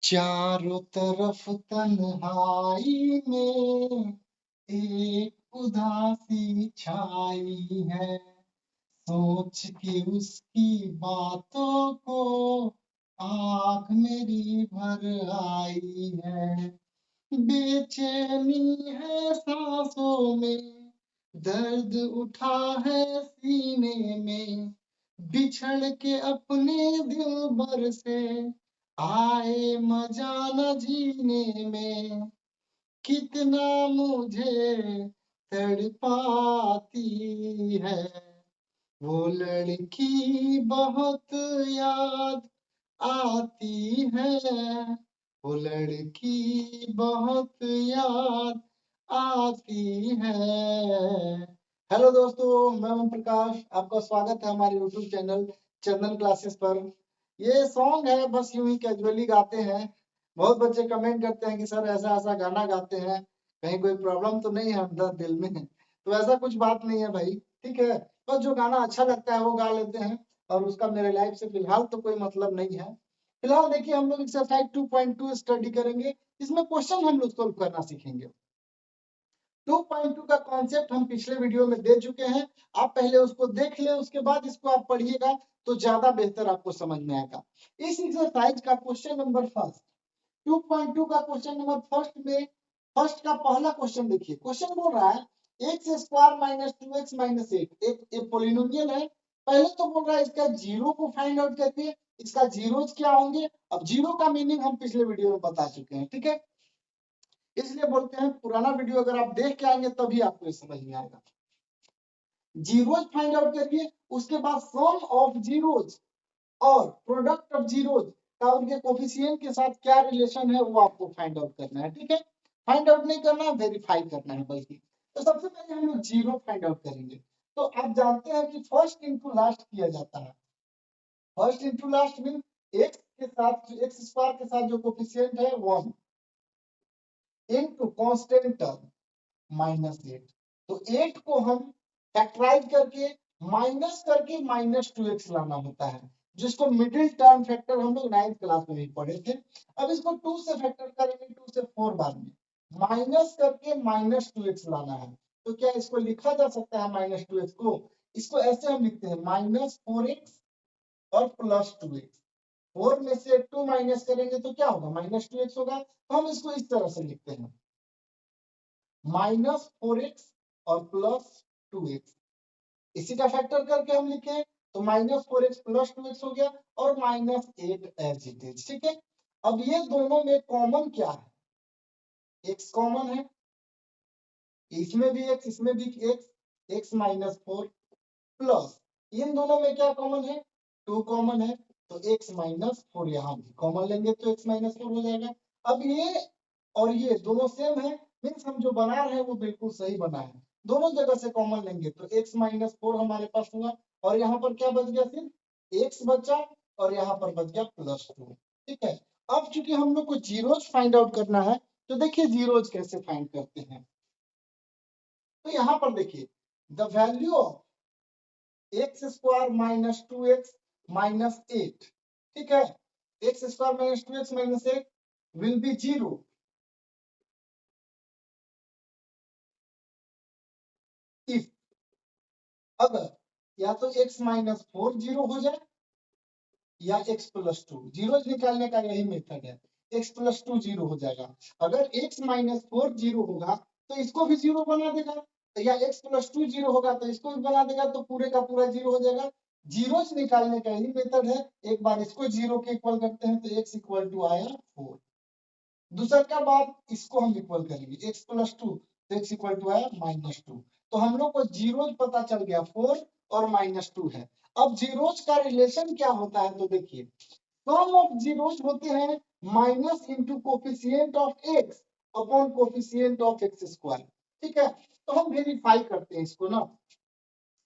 चारों तरफ तन्हाई में एक उदासी छाई है। सोच के उसकी बातों को आँख मेरी भर आई है। बेचैनी है सांसों में, दर्द उठा है सीने में। बिछड़ के अपने दिल भर से आए मजा न जीने में। कितना मुझे तड़पाती है वो लड़की, बहुत याद आती है वो लड़की, बहुत याद आती है। हेलो दोस्तों, मैं ओम प्रकाश, आपका स्वागत है हमारे यूट्यूब चैनल चंदन क्लासेस पर। ये सॉन्ग है, बस यूं ही कैजुअली गाते हैं। बहुत बच्चे कमेंट करते हैं कि सर ऐसा ऐसा गाना गाते हैं, कहीं कोई प्रॉब्लम तो नहीं है अंदर दिल में? तो ऐसा कुछ बात नहीं है भाई, ठीक है। बस जो गाना अच्छा लगता है वो गा लेते हैं, और उसका मेरे लाइफ से फिलहाल तो कोई मतलब नहीं है। फिलहाल देखिए, हम लोग एक्सरसाइज 2.2 स्टडी करेंगे। इसमें क्वेश्चन हम लोग सोल्व करना सीखेंगे। 2.2 का कॉन्सेप्ट हम पिछले वीडियो में दे चुके हैं। आप पहले उसको देख लें, उसके बाद इसको आप पढ़िएगा तो ज्यादा बेहतर आपको समझ में आएगा। इस एक्सरसाइज का क्वेश्चन नंबर फर्स्ट, 2.2 का क्वेश्चन नंबर फर्स्ट में, फर्स्ट का पहला क्वेश्चन देखिए। क्वेश्चन बोल रहा है x square minus 2x minus 8 एक पोलिनोमियल है। पहले तो बोल रहा है इसका जीरो को फाइंड आउट करके, इसका जीरोज क्या होंगे। अब जीरो का मीनिंग हम पिछले वीडियो में बता चुके हैं, ठीक है। इसलिए बोलते हैं पुराना वीडियो अगर आप देख के आएंगे तभी आपको ये समझ में आएगा। जीरोज फाइंड आउट करिए, उसके बाद सम ऑफ जीरोज और प्रोडक्ट ऑफ जीरोज का उनके कोफिशिएंट के साथ क्या रिलेशन है वो आपको फाइंड आउट करना है, ठीक है। फाइंड आउट नहीं करना, वेरीफाई करना है बल्कि। तो सबसे पहले हम लोग जीरो फाइंड आउट करेंगे। तो आप जानते हैं कि फर्स्ट इंटू लास्ट किया जाता है। First into last mean x के साथ, एक्स स्क्वायर के साथ जो कोफिशिएंट है 1 इनटू कांस्टेंट टर्म माइनस 8। तो 8 को हम फैक्टराइज करके माइनस करके माइनस 2x लाना होता है, जिसको मिडिल टर्म फैक्टर हम लोग 9th क्लास में भी पढ़े थे। अब इसको 2 से फैक्टर करेंगे, 2 से 4 बाद में माइनस करके माइनस 2x लाना है। तो क्या इसको लिखा जा सकता है माइनस 2x को? इसको ऐसे हम लिखते हैं माइनस 4x और प्लस 2x। 4 में से 2 माइनस करेंगे तो क्या होगा? माइनस 2x होगा। तो हम इसको इस तरह से लिखते हैं माइनस 4x और प्लस 2x। इसी का फैक्टर करके हम लिखे तो माइनस 4x प्लस 2x हो गया, और माइनस 8 एज इट इज, ठीक है। अब ये दोनों में कॉमन क्या है? x कॉमन है, इसमें भी x, इसमें भी x, x माइनस 4 प्लस इन दोनों में क्या कॉमन है? 2 कॉमन है, तो x माइनस 4 यहाँ भी कॉमन लेंगे तो x माइनस 4 हो जाएगा। अब ये और ये दोनों सेम है, मीन्स हम जो बना रहे हैं वो बिल्कुल सही बना है। दोनों जगह से कॉमन लेंगे तो x माइनस 4 हमारे पास हुआ, और यहाँ पर क्या बच गया? सिर्फ x बचा, और यहाँ पर बच गया प्लस 2, ठीक है। अब चूंकि हम लोग को जीरोज फाइंड आउट करना है, तो देखिए जीरोज कैसे फाइंड करते हैं। तो यहाँ पर देखिए the value of x square minus 2x minus 8, ठीक है। X square minus 2x minus 8 will be 0 if, अगर या तो x माइनस 4 जीरो हो जाए या x प्लस 2। जीरो निकालने का यही मेथड है, x प्लस 2 जीरो हो जाएगा। अगर x माइनस 4 जीरो होगा तो इसको भी जीरो बना देगा, या x प्लस 2 जीरो होगा तो इसको भी बना देगा, तो पूरे का पूरा जीरो हो जाएगा। जीरोस निकालने का यही मेथड है। एक बार इसको जीरो के इक्वल करते हैं तो x इक्वल टू आया 4। दूसरा क्या बात, इसको हम इक्वल करेंगे x प्लस 2, तो x इक्वल टू आया माइनस 2। तो हम लोग को जीरोज पता चल गया 4 और माइनस 2 है। अब जीरोज का रिलेशन क्या होता है? तो देखिए सम ऑफ जीरोज होते हैं minus into coefficient of x upon coefficient of x square, ठीक है। तो हम वेरीफाई करते हैं इसको ना।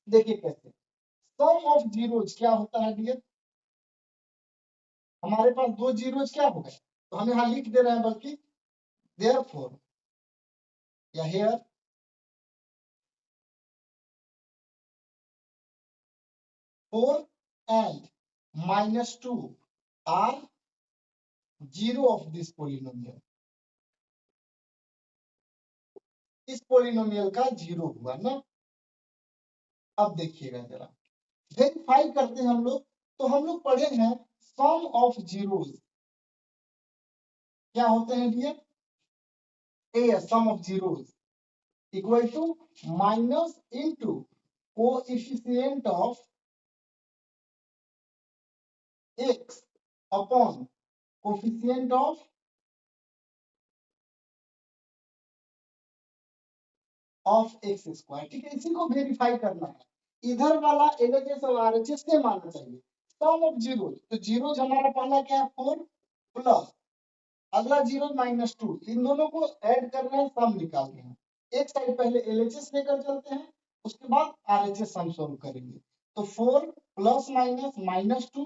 देखिए कैसे सम ऑफ जीरोज क्या होता है डियर। हमारे पास दो जीरोज क्या हो गए, तो हम यहाँ लिख दे रहे हैं, बल्कि देयरफॉर या here 4 and minus 2 are zero of this polynomial, इस पोलिनोमियल का जीरो हुआ ना। अब देखिएगा जरा, वेरीफाई करते हैं हम लोग। तो हम लोग पढ़े हैं सम ऑफ जीरोस क्या होते हैं dear, a sum of zeros equal to minus into coefficient of x upon coefficient of x square. ठीक है, इसी को वेरीफाई करना है। इधर वाला एलएचएस और आरएचएस से मानना चाहिए सम ऑफ जीरो। तो जीरो हमारा पहला क्या है 4 प्लस अगला 0 माइनस 2, इन दोनों को ऐड करना है, सम निकालना है। एक साइड पहले एलएचएस लेकर चलते हैं, उसके बाद आरएचएस सम सोल्व करेंगे। तो 4 प्लस माइनस माइनस 2,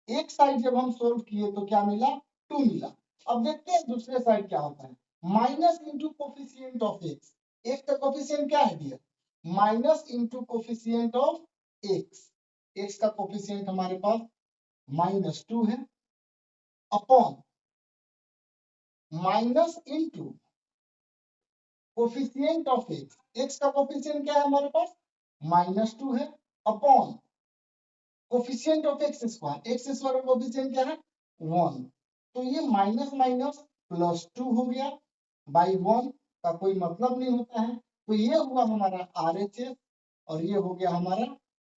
एक साइड जब हम सोल्व किए तो क्या मिला 2 मिला। अब देखते हैं दूसरे साइड क्या होता है, minus into coefficient of x. X का कोफिशिएंट क्या है dear, minus into coefficient of x. X का कोफिशिएंट हमारे पास -2 है upon minus into coefficient of x. X का कोफिशिएंट क्या है हमारे पास -2 है upon coefficient of x square. X square का कोफिशिएंट क्या है 1। तो ये माइनस माइनस प्लस 2 हो गया, बाई 1 का कोई मतलब नहीं होता है। तो ये हुआ हमारा आरएचएस और ये हो गया हमारा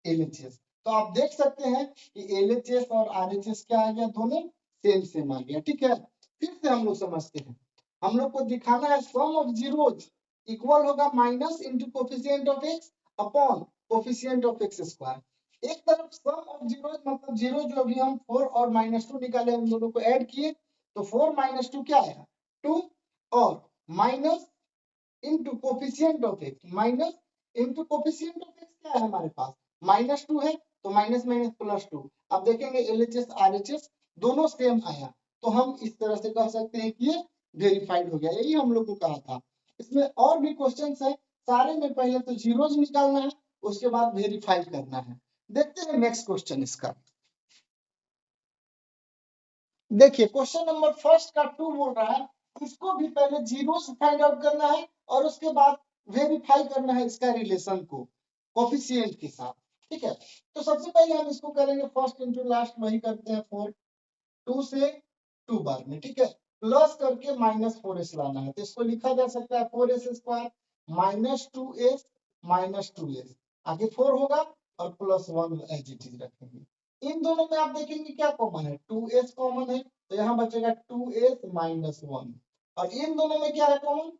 एलएचएस। तो आप देख सकते हैं कि एलएचएस और आरएचएस क्या आ गया, दोनों सेम सेम आ गया। ठीक है, फिर से हम लोग समझते हैं। हम लोग को दिखाना है सम ऑफ जीरोज इक्वल होगा minus into coefficient of x upon coefficient of x square. एक तरफ सम ऑफ जीरोज मतलब जीरो जो अभी हम 4 और -2 निकाले उन दोनों को ऐड किए तो 4 - 2 क्या आया 2 और minus into coefficient of x, minus into coefficient of x क्या है हमारे पास -2 है तो माइनस माइनस प्लस 2। अब देखेंगे एलएचएस आरएचएस दोनों सेम आया तो हम इस तरह से कह सकते हैं कि ये वेरीफाइड हो गया। यही हम लोग को कहा था। इसमें और भी क्वेश्चंस है, सारे में पहले तो जीरोज निकालना है उसके बाद वेरीफाई करना है। देखते हैं नेक्स्ट क्वेश्चन इसका। देखिए क्वेश्चन नंबर फर्स्ट का 2 बोल रहा है इसको भी पहले जीरो से फाइंड आउट करना है और उसके बाद वेरीफाई करना है इसका रिलेशन को कोफिशिएंट के साथ। ठीक है, तो सबसे पहले हम इसको करेंगे फर्स्ट इंटू लास्ट, वही करते हैं 4 2 से 2 बार में। ठीक है, प्लस करके -4s लाना है तो इसको लिखा जा सकता है 4s स्क्वायर -2s -2s आगे 4 होगा और प्लस 1 एज इट इज रखेंगे। इन दोनों में आप देखेंगे क्या कॉमन है 2s कॉमन है तो यहाँ बचेगा 2s -1 और इन दोनों में क्या है कॉमन,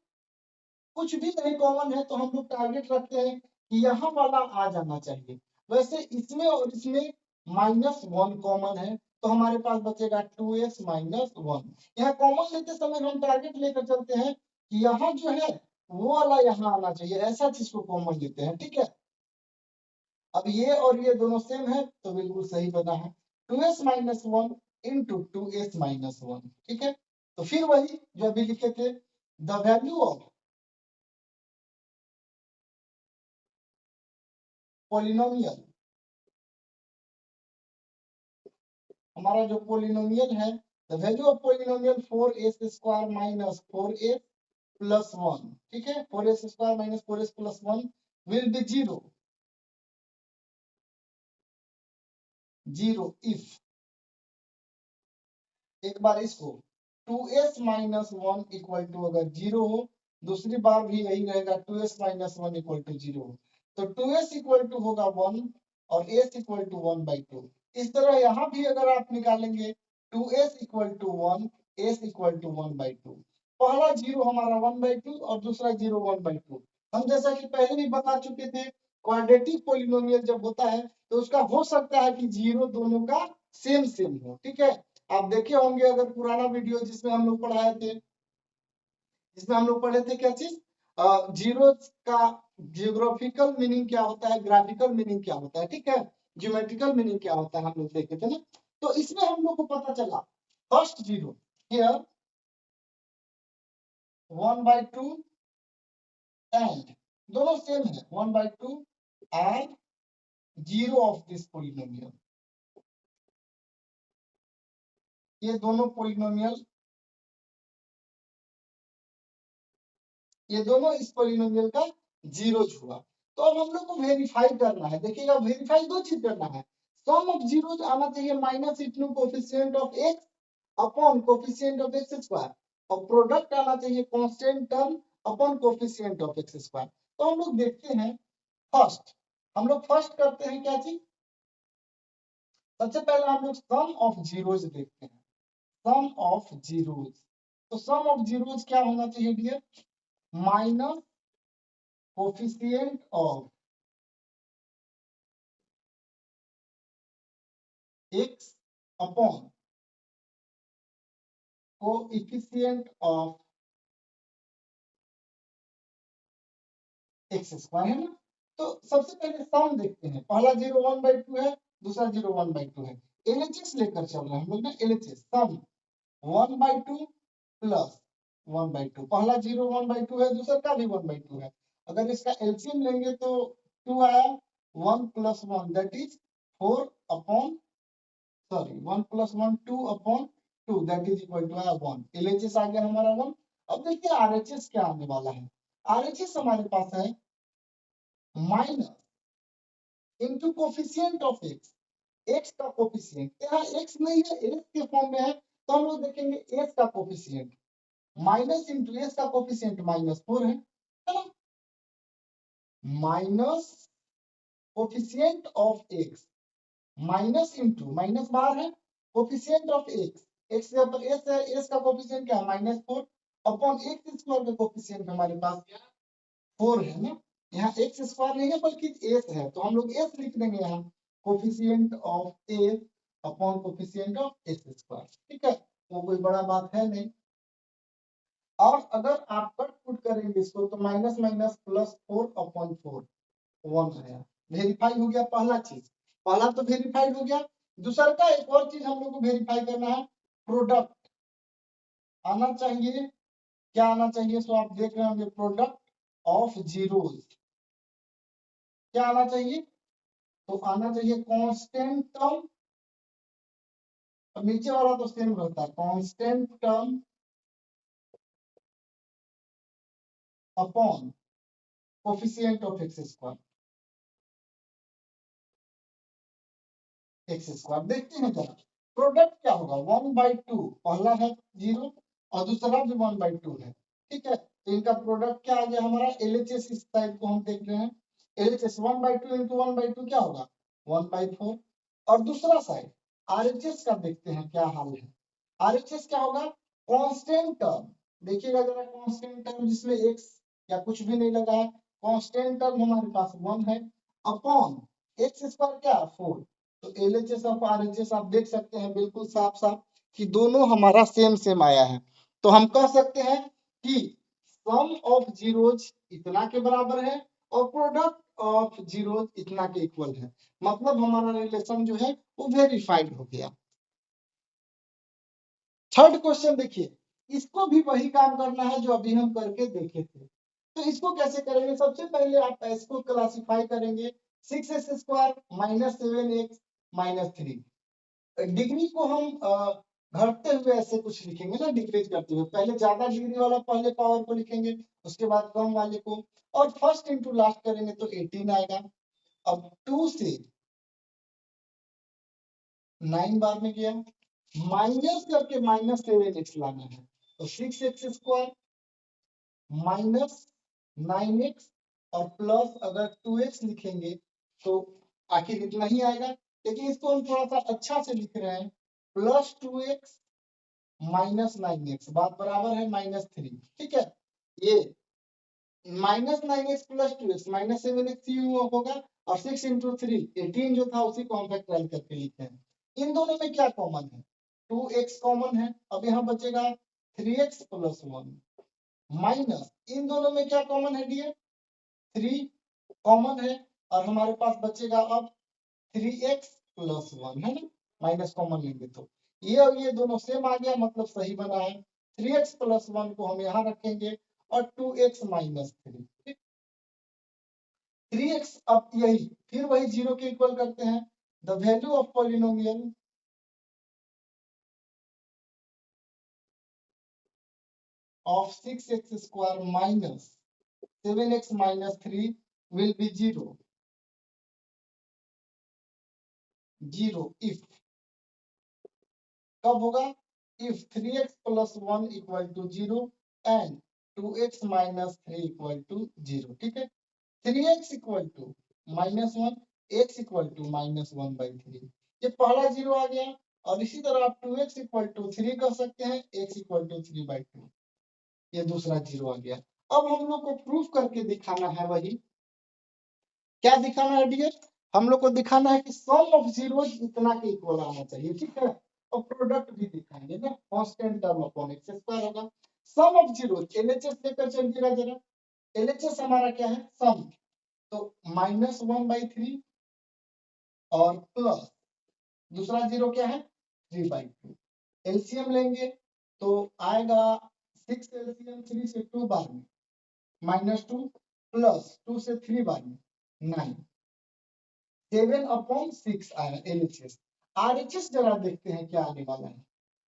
कुछ भी नहीं कॉमन है तो हम लोग टारगेट रखते हैं कि यहाँ वाला आ जाना चाहिए। वैसे इसमें और इसमें -1 कॉमन है तो हमारे पास बचेगा 2s -1। यहाँ कॉमन लेते समय हम टारगेट लेकर चलते हैं कि यहाँ जो है वो वाला यहाँ आना चाहिए, ऐसा चीज को कॉमन लेते हैं। ठीक है, अब ये और ये दोनों सेम है तो बिल्कुल सही बना है 2s -1 इंटू 2s -1। ठीक है, तो फिर वही जो अभी लिखे थे द वैल्यू ऑफ पोलिनोमियल, हमारा जो पोलिनोमियल है the value of polynomial 4s square -4s plus 1। ठीक है, 4s square -4s plus 1 will be zero if, एक बार इसको 2s -1 इक्वल टू अगर जीरो हो, दूसरी बार भी यही रहेगा 2s -1 इक्वल टू जीरो हो तो 2s इक्वल टू होगा 1 और s इक्वल टू 1/2। इस तरह यहाँ भी अगर आप निकालेंगे 2s equal to 1 s equal to 1/2। पहला जीरो हमारा 1/2 और दूसरा जीरो 1/2। हम जैसा कि पहले भी बता चुके थे क्वाड्रेटिक पोलिनोमियल जब होता है तो उसका हो सकता है कि जीरो दोनों का सेम सेम हो। ठीक है, आप देखे होंगे अगर पुराना वीडियो जिसमें हम लोग पढ़ाए थे, जिसमें हम लोग पढ़े थे क्या चीज जीरो का जियोग्राफिकल मीनिंग क्या होता है, ग्राफिकल मीनिंग क्या होता है, ठीक है, ज्योमेट्रिकल मीनिंग क्या होता है हम लोग देखे थे ना। तो इसमें हम लोग को पता चला फर्स्ट जीरो हियर 1/2 एंड दोनों सेम है 1/2 and zero of this polynomial ये दोनों पॉलिनोमियल, ये दोनों इस पॉलिनोमियल का जीरोज हुआ। तो अब हम लोग को वेरीफाई करना है। देखिएगा, वेरीफाई दो चीज करना है, सम ऑफ जीरोज आना चाहिए minus into coefficient of x upon coefficient of x square, और प्रोडक्ट आना चाहिए constant term upon coefficient of x square. तो हम लोग देखते हैं, फर्स्ट हम लोग फर्स्ट करते हैं क्या चीज, सबसे पहले हम लोग सम ऑफ जीरोज देखते हैं, सम ऑफ जीरोज। तो सम ऑफ जीरोज क्या होना चाहिए dear, minus coefficient of x upon coefficient of x square, है ना। तो सबसे पहले सम देखते हैं, पहला 0 1/2 है, दूसरा 0 1/2 है। एलएचएस लेकर चल रहे हैं हम लोग ना, एलएचएस सम 1/2 प्लस 1/2, पहला 0 1/2 है, दूसरा का भी 1/2 है। अगर इसका एलसीएम लेंगे तो 2 आया, 1 + 1 that is 4 upon, sorry 1 + 1 2 upon 2 that is equal to 1। LHS आ गया हमारा 1। अब देखिए आरएचएस क्या आने वाला है, आरएचएस हमारे पास है minus into coefficient of x, x का कोफिशिएंट, यहाँ एक्स नहीं है, एक्स के फॉर्म में है, तो हम लोग देखेंगे एक्स का कोफिशिएंट, माइनस इनटू एक्स का कोफिशिएंट -4 है ना, minus coefficient of x, minus into minus बाहर है, कोफिशिएंट ऑफ एक्स, एक्स के ऊपर एस है, एस का कोफिशिएंट क्या है -4 अपॉन एक्स स्क्वायर का कोफिशिएंट हमारे पास 4 है ना। यहाँ एक्स स्क्वायर नहीं है बल्कि एस है, तो हम लोग एस लिख देंगे यहाँ, coefficient of S upon coefficient of x square, ठीक है, वो कोई बड़ा बात है नहीं। और अगर आप कट पुट करेंगे इसको तो माइनस माइनस +4 अपॉन 4 1 आया, वेरीफाई हो गया पहला चीज, पहला तो वेरीफाइड हो गया। दूसरा का एक और चीज हम लोग को वेरीफाई करना है, प्रोडक्ट आना चाहिए, क्या आना चाहिए, सो आप देख रहे होंगे प्रोडक्ट ऑफ जीरोज, क्या आना चाहिए, तो आना चाहिए कांस्टेंट टर्म, और नीचे वाला तो सेम रहता है, constant term upon coefficient of x square, x square. देखते हैं जरा प्रोडक्ट क्या होगा, 1/2, पहला है 0 और दूसरा भी 1/2 है, ठीक है, तो इनका प्रोडक्ट क्या आ गया हमारा, एलएचएस इस साइड को हम देख रहे हैं, एलएचएस 1/2 इंटू 1/2 क्या होगा 1/4, और दूसरा साइड आरएचएस का देखते हैं क्या हाल है, आरएचएस क्या होगा, कांस्टेंट टर्म, देखिएगा जरा कांस्टेंट टर्म जिसमें एक्स या कुछ भी नहीं लगा है, कांस्टेंट टर्म हमारे पास 1 है अपॉन एक्स स्क्वायर क्या 4, तो एलएचएस और आरएचएस आप देख सकते हैं बिल्कुल साफ साफ कि दोनों हमारा सेम सेम आया है। तो हम कह सकते हैं कि सम ऑफ जीरोज इतना के बराबर है और प्रोडक्ट ऑफ जीरोज इतना के इक्वल है, मतलब हमारा रिलेशन जो है वो वेरीफाइड हो गया। थर्ड क्वेश्चन देखिए, इसको भी वही काम करना है जो अभी हम करके देखे थे। तो इसको कैसे करेंगे, सबसे पहले आप इसको क्लासिफाई करेंगे 6x² - 7x - 3, डिग्री को हम घटते हुए ऐसे कुछ लिखेंगे ना, डिक्रीज करते हुए, पहले ज्यादा डिग्री वाला पहले पावर को लिखेंगे, उसके बाद कम वाले को, और फर्स्ट इंटू लास्ट करेंगे तो 18 आएगा। अब 2 से 9 बार में गया, माइनस करके -7x लाना है, तो 6x² -9x और प्लस अगर 2x लिखेंगे तो आखिर इतना ही आएगा, लेकिन इसको हम थोड़ा सा अच्छा से लिख रहे हैं, +2x -9x, बात बराबर है -3, ठीक है, ये -9x + 2x -7x होगा, और 6 × 3 18 जो था उसी को हम फैक्टराइज करके लिखे हैं। इन दोनों में क्या कॉमन है, 2x कॉमन है, अब यहाँ बचेगा 3x + 1 माइनस, इन दोनों में क्या कॉमन है डियर, 3 कॉमन है, और हमारे पास बचेगा अब 3x + 1, है ना, माइनस कॉमन लेंगे तो ये और ये दोनों सेम आ गया, मतलब सही बना है। 3x + 1 को हम यहाँ रखेंगे और 2x - 3, 3x, अब यही फिर वही 0 के इक्वल करते हैं, the value of polynomial of 6x square minus 7x minus 3 will be 0. 0 if कब होगा? If 3x plus 1 equal to 0 and 2x minus 3 equal to 0. ठीक है, 3x equal to minus 1, x equal to minus 1 by 3. ये पहला 0 आ गया और इसी तरह आप 2x equal to 3 कर सकते हैं, x equal to 3 by 2. ये दूसरा 0 आ गया. अब हम लोग को प्रूफ करके दिखाना है वही. क्या दिखाना है डियर? हम लोग को दिखाना है कि सम ऑफ जीरोस इतना के इक्वल आना चाहिए. ठीक है, और प्रोडक्ट भी दिखाएंगे ना, constant term upon x square होगा. सम ऑफ जीरोस एलएचएस लेकर चलिएगा जरा. एलएचएस हमारा क्या है? सम. तो -1/3 और प्लस दूसरा 0 क्या है? 3/2. एलसीएम लेंगे तो आएगा 6 एलसीएम 3 से 2 बार में -2 प्लस 2 से 3 बार में 9. 7/6 आया एलएचएस. आरएचएस जरा देखते हैं क्या आने वाला है.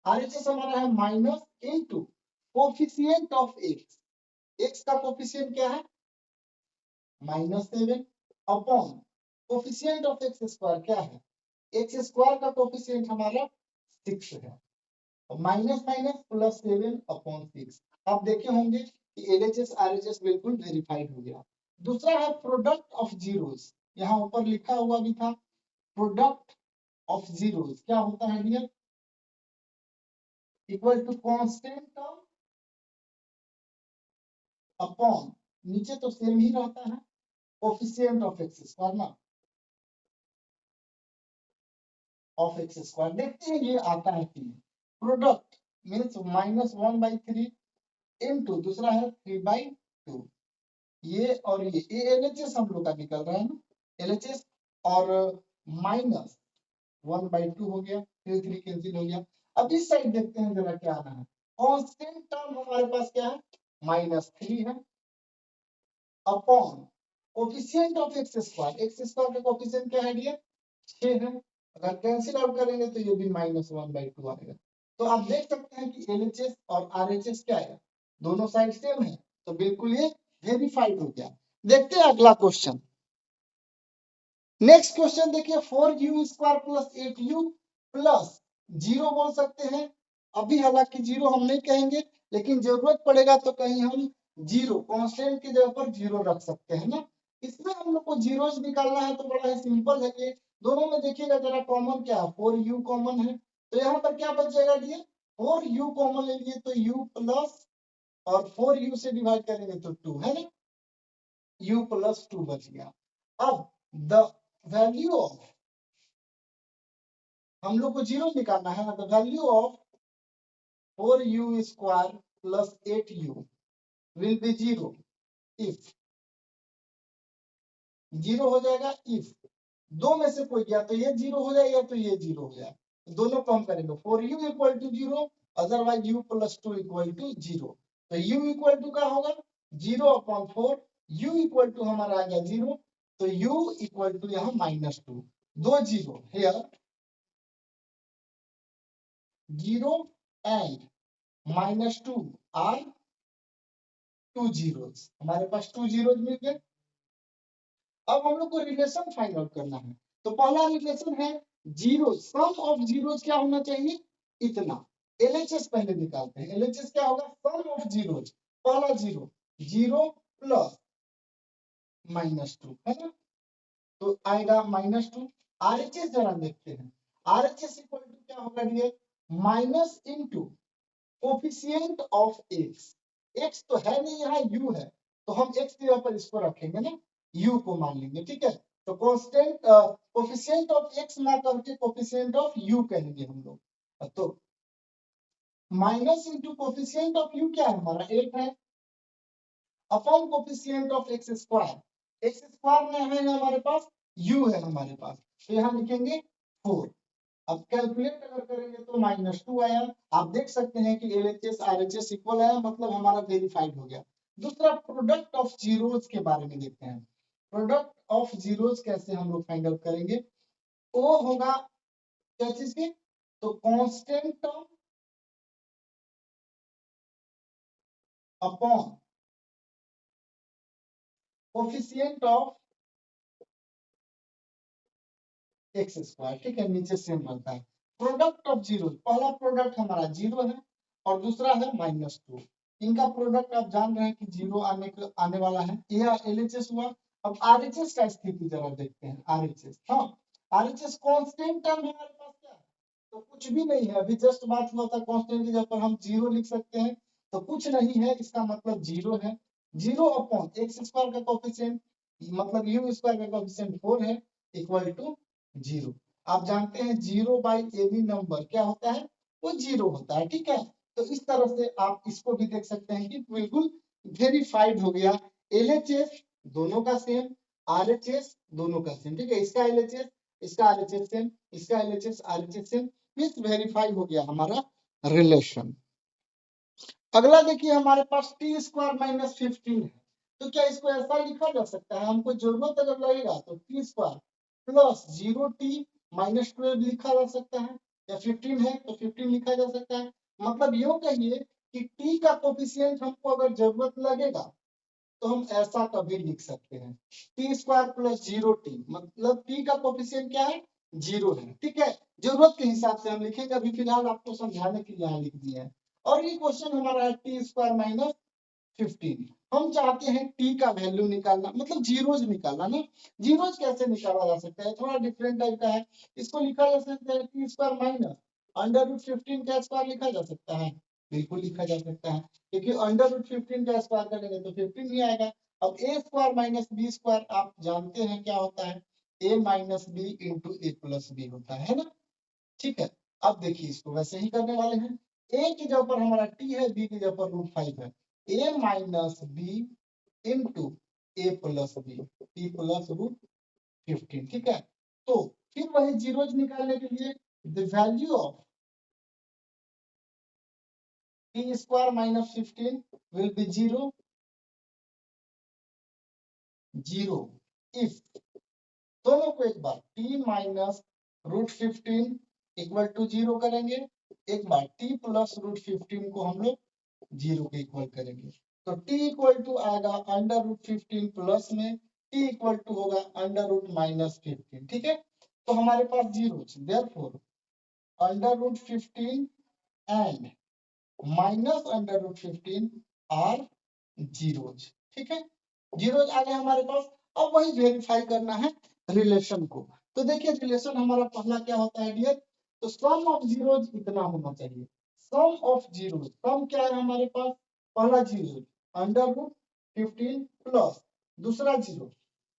आरएचएस हमारा है minus into coefficient of x. X का कोफिशिएंट क्या है? -7 upon coefficient of x square क्या है? एक्स स्क्वायर का कोफिशिएंट हमारा 6 है. Minus minus plus 7/6. आप देखे होंगे कि एलएचएस आरएचएस बिल्कुल वेरीफाइड हो गया. दूसरा है प्रोडक्ट ऑफ जीरोस. यहाँ ऊपर लिखा हुआ भी था प्रोडक्ट ऑफ जीरोस. क्या होता है dear? Equal to constant term upon, नीचे तो सेम ही रहता है, कोफिशिएंट ऑफ एक्स स्क्वायर ना, ऑफ एक्स स्क्वायर. देखते हैं ये आता है कि प्रोडक्ट मींस -1/3 इनटू दूसरा है 3/2. ये और ये एलएचएस हम लोग का निकल रहा है ना, एलएचएस. और -1/2 हो गया, 3 कैंसिल हो गया. अब इस साइड देखते हैं जरा क्या आना है. कांस्टेंट टर्म हमारे पास क्या है? -3 है upon coefficient of x square. X square का कोफिशिएंट क्या है डियर? 6 है. अगर कैंसिल आउट करेंगे तो ये भी -1/2 आएगा. तो आप देख सकते हैं कि एलएचएस और आरएचएस क्या है, दोनों साइड सेम है. तो बिल्कुल ये वेरीफाइड हो गया. देखते हैं अगला क्वेश्चन. नेक्स्ट क्वेश्चन देखिए, 4u² प्लस 8u प्लस 0 बोल सकते हैं. अभी हालांकि 0 हम नहीं कहेंगे, लेकिन जरूरत पड़ेगा तो कहीं हम 0 कांस्टेंट की जगह पर 0 रख सकते हैं ना. इसमें हम लोग को जीरोस निकालना है तो बड़ा ही सिंपल है. ये दोनों में देखिएगा जरा कॉमन क्या है, 4u कॉमन है. तो यहाँ पर क्या बच जाएगा डियर? 4u कॉमन ले लिए तो u प्लस, और 4u से डिवाइड करेंगे तो 2 है ना, u प्लस 2 बच गया. अब द वैल्यू ऑफ, हम लोग को 0 निकालना है. The value of 4u² plus 8u will be 0 if, 0 हो जाएगा इफ दो में से कोई, या तो ये 0 हो जाए या तो ये 0 हो जाए. दोनों को हम करेंगे 4u equal to 0, otherwise u plus 2 equal to 0. तो u इक्वल टू क्या होगा? 0/4. u इक्वल टू हमारा आ गया 0, तो u इक्वल टू यहाँ -2. दो 0 हियर, 0 and -2 आर 2 zeros. हमारे पास 2 zeros मिल गए. अब हम लोग को रिलेशन फाइंड आउट करना है. तो पहला रिलेशन है जीरो, सम ऑफ जीरोस क्या होना चाहिए? इतना. एलएचएस पहले निकालते हैं. एलएचएस क्या होगा? सम ऑफ जीरोस. पहला 0 0 प्लस -2 है ना, तो आएगा -2. आरएचएस जरा देखते हैं. आरएचएस इक्वल टू क्या होगा dear? Minus into coefficient of x. X तो है नहीं, यहाँ यू है, तो हम एक्स की जगह पर इसको रखेंगे ना, यू को मान लेंगे. ठीक है, तो कांस्टेंट कोफिशिएंट ऑफ एक्स ना करके कोफिशिएंट ऑफ यू कहेंगे हम लोग. तो minus into coefficient of you क्या है हमारा? 8 है upon coefficient of x square. X square में है हमारे पास, यू है हमारे पास, तो यहाँ लिखेंगे 4. अब कैलकुलेट अगर करेंगे तो -2 आया. आप देख सकते हैं कि एलएचएस आरएचएस इक्वल आया, मतलब हमारा वेरीफाइड हो गया. दूसरा प्रोडक्ट ऑफ जीरोस के बारे में देखते हैं. प्रोडक्ट ऑफ जीरोस कैसे हम लोग फाइंड आउट करेंगे? वो होगा क्या चीज के? तो constant term upon coefficient of x square, ठीक है, नीचे सेम रहता है। प्रोडक्ट ऑफ जीरो, पहला प्रोडक्ट हमारा जीरो है और दूसरा है -2। इनका प्रोडक्ट आप जान रहे हैं कि जीरो आने वाला है। यह एलएचएस हुआ। अब आरएचएस का स्थिति जरा देखते हैं। आरएचएस, हाँ, आरएचएस कांस्टेंट टर्म हमारे पास क्या है, तो कुछ भी नहीं है। अभी जस्ट बात हुआ था कांस्टेंट की जगह पर हम जीरो लिख सकते हैं, तो कुछ नहीं है, इसका मतलब जीरो है। जीरो अपॉन एक्स स्क्वायर का कोफिशिएंट, मतलब यू स्क्वायर का कोफिशिएंट 4 है, इक्वल टू जीरो। आप जानते हैं जीरो बाई एनी नंबर क्या होता है, वो जीरो होता है, ठीक है। तो इस तरह से आप इसको भी देख सकते हैं कि बिल्कुल वेरीफाइड हो गया। एलएचएस दोनों का सेम, आरएचएस दोनों का सेम, ठीक है। इसका एलएचएस, इसका आरएचएस सेम, इसका LHS RHS same, means verify हो गया हमारा रिलेशन। अगला देखिए हमारे पास टी स्क्वायर माइनस 15 है, तो क्या इसको ऐसा लिखा जा सकता है, हमको जरूरत अगर लगेगा तो T square plus 0t minus 12 लिखा जा सकता है, या 15 है तो 15 लिखा जा सकता है। मतलब यूं कहिए कि t का कोफिशिएंट हमको अगर जरूरत लगेगा तो हम ऐसा कभी लिख सकते हैं, टी स्क्वायर प्लस 0t, मतलब t का कोफिशिएंट क्या है, जीरो है, ठीक है। जरूरत के हिसाब से हम लिखेंगे, अभी फिलहाल आपको समझाने के लिए यहाँ लिख दिया है। और ये क्वेश्चन हमारा है टी स्क्वायर माइनस 15। हम चाहते हैं टी का वैल्यू निकालना, मतलब जीरोज निकालना ना। जीरोज कैसे निकाला जा सकता है, थोड़ा डिफरेंट टाइप का है। इसको लिखा जा सकता है t square minus under root 15 का स्क्वायर लिखा जा सकता है, बिल्कुल लिखा जा सकता है, क्योंकि अंडर रूट 15 का स्क्वायर करेंगे तो 15 ही आएगा। अब ए स्क्वायर माइनस बी स्क्वायर आप जानते हैं क्या होता है, A minus B into A plus B होता है ना, ठीक है। अब देखिए इसको वैसे ही करने वाले हैं। ए की जगह पर हमारा टी है, बी की जगह पर रूट 5 है, A minus B into A plus B, T plus root 15, ठीक है। तो फिर वही जीरोज निकालने के लिए the value of T square minus 15 will be zero, zero if, दोनों को एक बार T minus root 15 equal to zero करेंगे, एक बार टी प्लस रूट 15 को हम लोग जीरो के इक्वल करेंगे, तो t इक्वल टू आएगा अंडर रूट 15 प्लस में t इक्वल टू होगा अंडर रूट माइनस 15, ठीक है। तो हमारे पास zero, therefore under root 15 and minus under root 15 are zeros, ठीक है। जीरोज आ गए हमारे पास। अब वही वेरीफाई करना है रिलेशन को। तो देखिए रिलेशन हमारा पहला क्या होता है डियर, तो सम ऑफ जीरोज इतना होना चाहिए। सम ऑफ जीरोज, सम क्या है हमारे पास, पहला जीरो अंडर रूट 15 प्लस दूसरा जीरो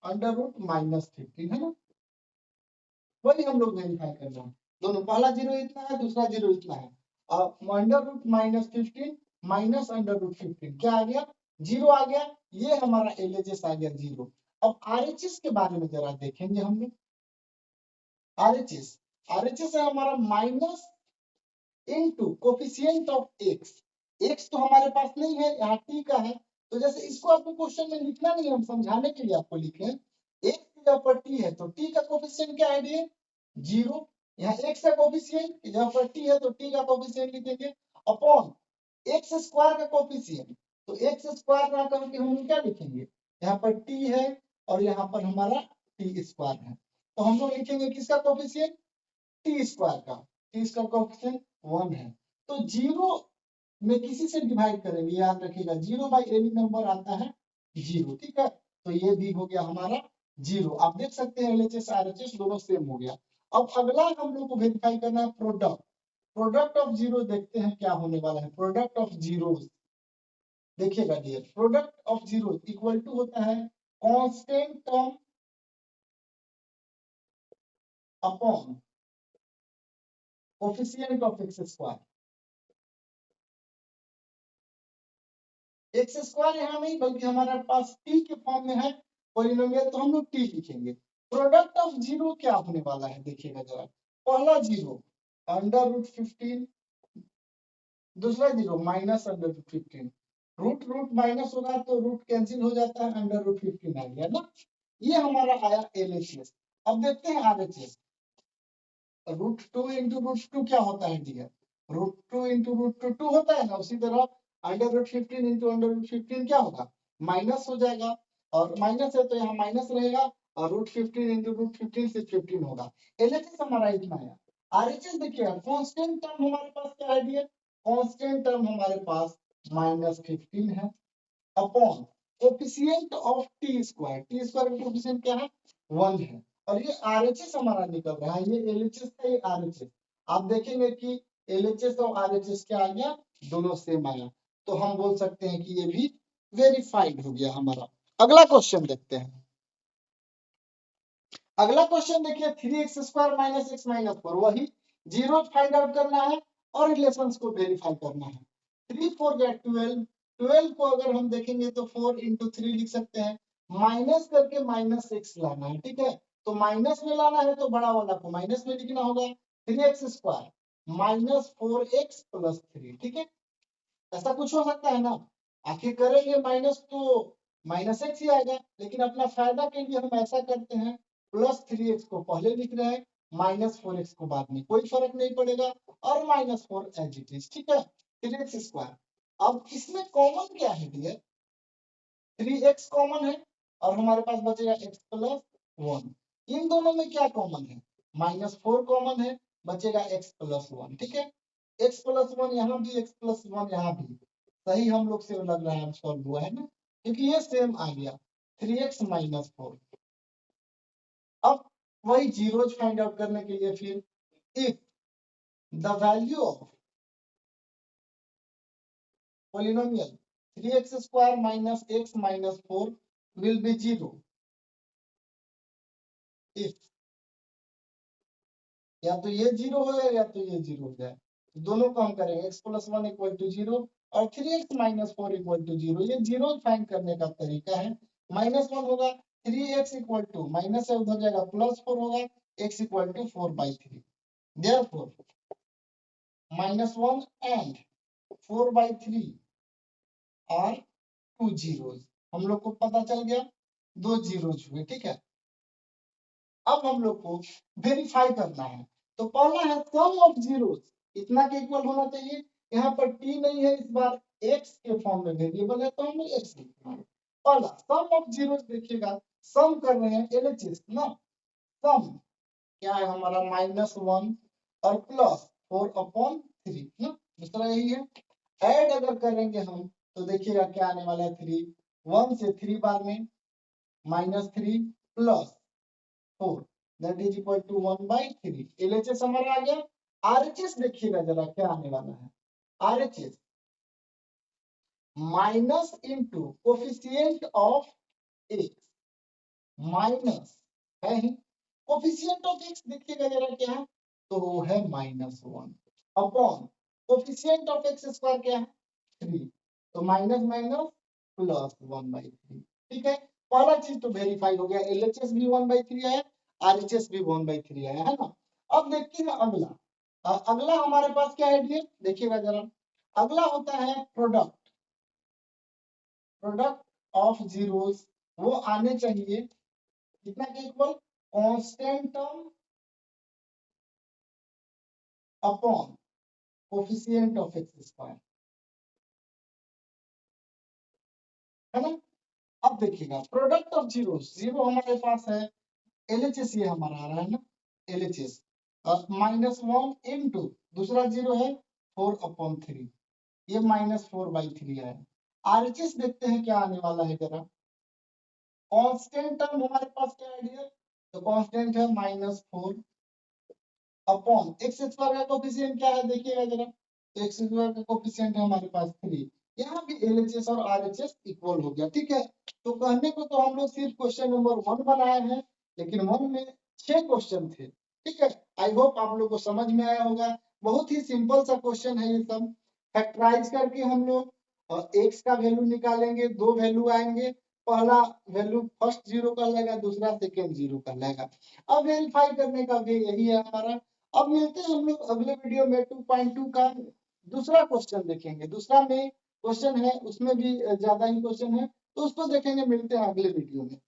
अंडर रूट माइनस 15, है ना। वही हम लोग वेरीफाई कर रहे हैं, दोनों पहला जीरो इतना है, दूसरा जीरो इतना है। Under root minus 15 minus under root 15 क्या आ गया, जीरो आ गया। ये हमारा एलएचएस आ गया जीरो। अब आरएचएस के बारे में जरा देखेंगे हम लोग। आरएचएस, आरएचएस है हमारा minus into coefficient of x. X तो हमारे पास नहीं है, यहाँ टी का है, तो जैसे इसको आपको क्वेश्चन में लिखना नहीं, हम समझाने के लिए आपको लिखे। एक्स की जगह पर टी है तो टी का कोफिशिएंट क्या है डियर, जीरो। यहाँ एक्स का कोफिशिएंट जहाँ पर टी है तो टी का कोफिशिएंट लिखेंगे अपॉन एक्स स्क्वायर का कोफिशिएंट, तो एक्स स्क्वायर ना करके हम क्या लिखेंगे, यहाँ पर टी है और यहाँ पर हमारा टी स्क्वायर है, तो हम लोग लिखेंगे किसका कोफिशिएंट, टी स्क्वायर का। टी स्क्वायर कोफिशिएंट 1 है, तो जीरो में किसी से डिवाइड करेंगे, याद रखिएगा जीरो बाई एनी नंबर आता है जीरो, ठीक है। तो ये भी हो गया हमारा जीरो। आप देख सकते हैं एलएचएस आरएचएस दोनों सेम हो गया। अब अगला हम लोग को वेरीफाई करना है प्रोडक्ट। प्रोडक्ट ऑफ जीरो देखते हैं क्या होने वाला है। प्रोडक्ट ऑफ जीरो देखिएगा dear, product of zero equal to होता है constant term upon coefficient of x square. X square यहाँ नहीं बल्कि हमारे पास टी के फॉर्म में है पॉलिनोमियल, तो हम लोग टी लिखेंगे। प्रोडक्ट ऑफ जीरो क्या होने वाला है देखिएगा जरा, पहला जीरो अंडर रूट 15, दूसरा zero minus under root 15, root root minus होगा तो रूट कैंसिल हो जाता है, अंडर रूट 15 आ गया ना। ये हमारा आया एलएचएस। अब देखते हैं RHS. Root two into root two क्या होता है dear, root two into root two two होता है ना, उसी तरह √15 इंटू √15 क्या होगा, माइनस हो जाएगा, और माइनस है तो यहाँ माइनस रहेगा, और √15 इंटू √15 से 15 होगा। एलएचएस हमारा इतना है। आरएचएस देखिए कांस्टेंट टर्म हमारे पास क्या है डियर, कांस्टेंट टर्म हमारे पास -15 है, upon coefficient of T square का कोफिशिएंट क्या है 1 है, और ये आरएचएस हमारा निकल रहा है, ये एलएचएस है, ये आरएचएस। आप देखेंगे कि एलएचएस और आरएचएस क्या आ गया, दोनों सेम आया, तो हम बोल सकते हैं कि ये भी वेरीफाइड हो गया हमारा। अगला क्वेश्चन देखते हैं। अगला क्वेश्चन देखिए 3x² - x - 4, वही जीरो फाइंड आउट करना है और रिलेशंस को वेरीफाई करना है। 3 4 गेट 12, 12 को अगर हम देखेंगे तो 4 into 3 लिख सकते हैं, माइनस करके -6 लाना है, ठीक है, तो माइनस में लाना है तो बड़ा वाला को माइनस में लिखना होगा, 3x² -4x + 3, ठीक है, ऐसा कुछ हो सकता है ना, आखिर करेंगे माइनस तो -x ही आएगा, लेकिन अपना फायदा के लिए हम ऐसा करते हैं, +3x को पहले लिख रहे हैं, -4x को बाद में, कोई फर्क नहीं पड़ेगा, और -4 एज इट इज, ठीक है, 3x²। अब इसमें कॉमन क्या है डियर, 3x कॉमन है, और हमारे पास बचेगा x + 1। इन दोनों में क्या कॉमन है, -4 कॉमन है, बचेगा x + 1, ठीक है, x + 1 यहाँ भी, x + 1 यहाँ भी, सही हम लोग से लग रहा है सॉल्व हुआ है ना, क्योंकि ये सेम आ गया 3x - 4। अब वही जीरोज फाइंड आउट करने के लिए फिर if the value of polynomial 3x² - x - 4 will be 0 if या तो ये 0 हो जाए या तो ये 0 हो जाए, दोनों को हम करेंगे, x + 1 = 0 और 3x - 4 = 0। ये जीरो फाइंड करने का तरीका है। -1 होगा, 3x = माइनस है उधर जाएगा, +4 होगा, x = 4/3। Therefore -1 and 4/3 are 2 zeros। हम लोग को पता चल गया 2 zeros हुए, ठीक है। अब हम लोग को वेरीफाई करना है, तो पहला है सम ऑफ जीरोस, इतना के इक्वल होना चाहिए, यहाँ पर t नहीं है, इस बार x के फॉर्म में वेरिएबल है, तो हमें x लिखना है। पहला सम ऑफ जीरोस, देखिएगा सम कर रहे हैं एलएचएस ना, सम क्या है हमारा -1 और +4/3 ना, दूसरा यही है। ऐड अगर करेंगे हम तो देखिएगा क्या आने वाला है, 3 1 से 3 बार में -3 + 4 that is equal to 1/3। LHS हमारा आ गया। आरएचएस देखिएगा जरा क्या आने वाला है, RHS minus into coefficient of x, minus है ही, कोफिशिएंट ऑफ एक्स देखिएगा जरा क्या है, तो वो है -1 अपॉन कोफिशिएंट ऑफ x² क्या है 3, तो माइनस माइनस +1/3, ठीक है। पहला चीज तो वेरीफाई हो गया, एलएचएस भी 1/3 आया, आरएचएस भी 1/3 आया, है ना। अब देखते हैं अगला। अगला हमारे पास क्या है डियर, देखिएगा जरा, अगला होता है प्रोडक्ट, प्रोडक्ट ऑफ जीरोस, वो आने चाहिए कितना के equal, constant term upon coefficient of x², है ना। अब देखिएगा प्रोडक्ट ऑफ जीरो, जीरो हमारे पास है, एलएचएस ये हमारा आ रहा है ना, एलएचएस -1 इंटू दूसरा जीरो है 4/3, ये -4/3 है। आरएचएस देखते हैं क्या आने वाला है जरा, कांस्टेंट टर्म हमारे पास क्या है डियर, तो कांस्टेंट है -4 अपॉन x² का कोफिशिएंट क्या है देखिएगा जरा, तो x² का कोफिशिएंट है हमारे पास 3, यहाँ भी एलएचएस और आरएचएस इक्वल हो गया, ठीक है। तो कहने को तो हम लोग सिर्फ क्वेश्चन नंबर 1 बनाए हैं, लेकिन 1 में 6 क्वेश्चन थे, ठीक है। आई होप आप लोग को समझ में आया होगा, बहुत ही सिंपल सा क्वेश्चन है ये सब। फैक्टराइज करके हम लोग x का वैल्यू निकालेंगे, दो वैल्यू आएंगे, पहला वैल्यू फर्स्ट जीरो कर लेगा, दूसरा सेकेंड जीरो कर लेगा। अब वेरीफाई करने का वे यही है हमारा। अब मिलते हैं हम लोग अगले वीडियो में 2.2 का दूसरा क्वेश्चन देखेंगे, दूसरा में क्वेश्चन है, उसमें भी ज्यादा ही क्वेश्चन है, तो उसको देखेंगे, मिलते हैं अगले वीडियो में।